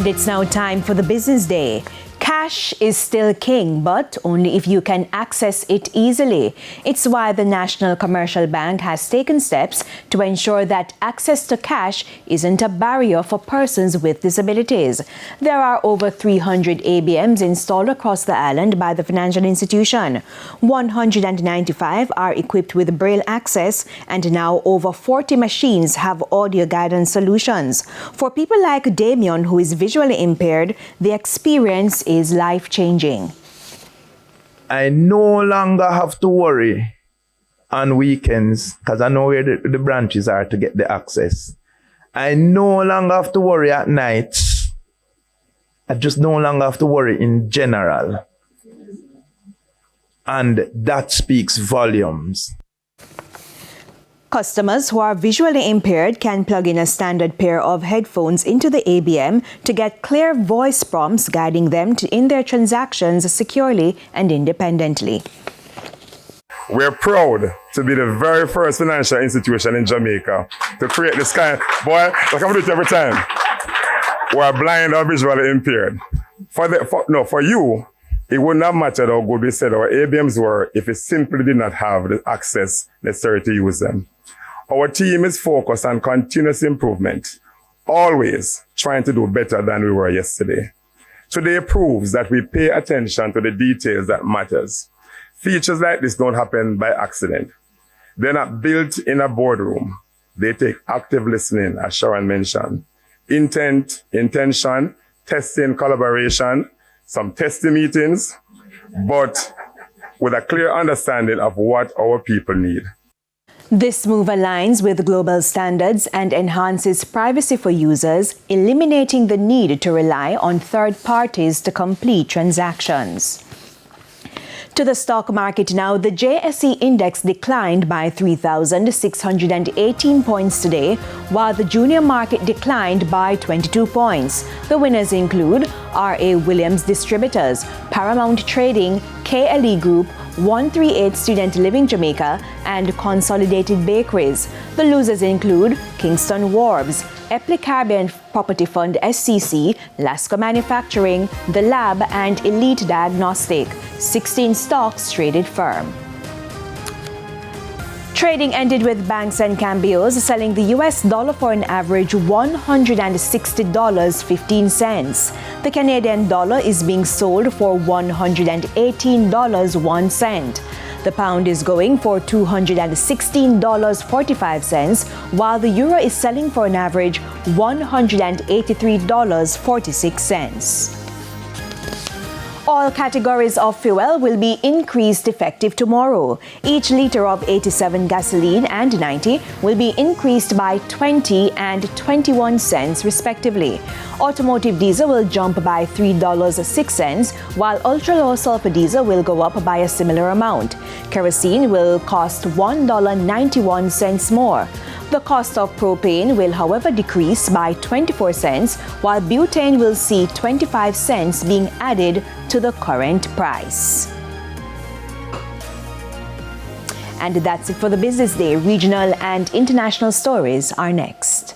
And it's now time for the business day. Cash is still king, but only if you can access it easily. It's why the National Commercial Bank has taken steps to ensure that access to cash isn't a barrier for persons with disabilities. There are over 300 ABMs installed across the island by the financial institution. 195 are equipped with Braille access, and now over 40 machines have audio guidance solutions. For people like Damien, who is visually impaired, the experience is life-changing. I no longer have to worry on weekends because I know where the branches are to get the access. I no longer have to worry at night. I just no longer have to worry in general. And that speaks volumes. Customers who are visually impaired can plug in a standard pair of headphones into the ABM to get clear voice prompts guiding them in their transactions securely and independently. We're proud to be the very first financial institution in Jamaica to create this kind. Boy, like I do it every time. We're blind or visually impaired. For you, it wouldn't have mattered how good we said our ABMs were if it simply did not have the access necessary to use them. Our team is focused on continuous improvement, always trying to do better than we were yesterday. Today proves that we pay attention to the details that matters. Features like this don't happen by accident. They're not built in a boardroom. They take active listening, as Sharon mentioned. Intent, intention, testing, collaboration, some testing meetings, but with a clear understanding of what our people need. This move aligns with global standards and enhances privacy for users, eliminating the need to rely on third parties to complete transactions. To the stock market now, the JSE index declined by 3,618 points today, while the junior market declined by 22 points. The winners include R.A. Williams Distributors, Paramount Trading, KLE Group, 138 Student Living Jamaica, and Consolidated Bakeries. The losers include Kingston Wharves, Epley Caribbean Property Fund SCC, Lasco Manufacturing, The Lab, and Elite Diagnostic. 16 stocks traded firm. Trading ended with banks and cambios selling the US dollar for an average $160.15. The Canadian dollar is being sold for $118.01. The pound is going for $216.45, while the euro is selling for an average $183.46. All categories of fuel will be increased effective tomorrow. Each liter of 87 gasoline and 90 will be increased by 20 and 21 cents respectively. Automotive diesel will jump by $3.06, while ultra-low sulfur diesel will go up by a similar amount. Kerosene will cost $1.91 more. The cost of propane will, however, decrease by 24 cents, while butane will see 25 cents being added to the current price. And that's it for the Business Day. Regional and international stories are next.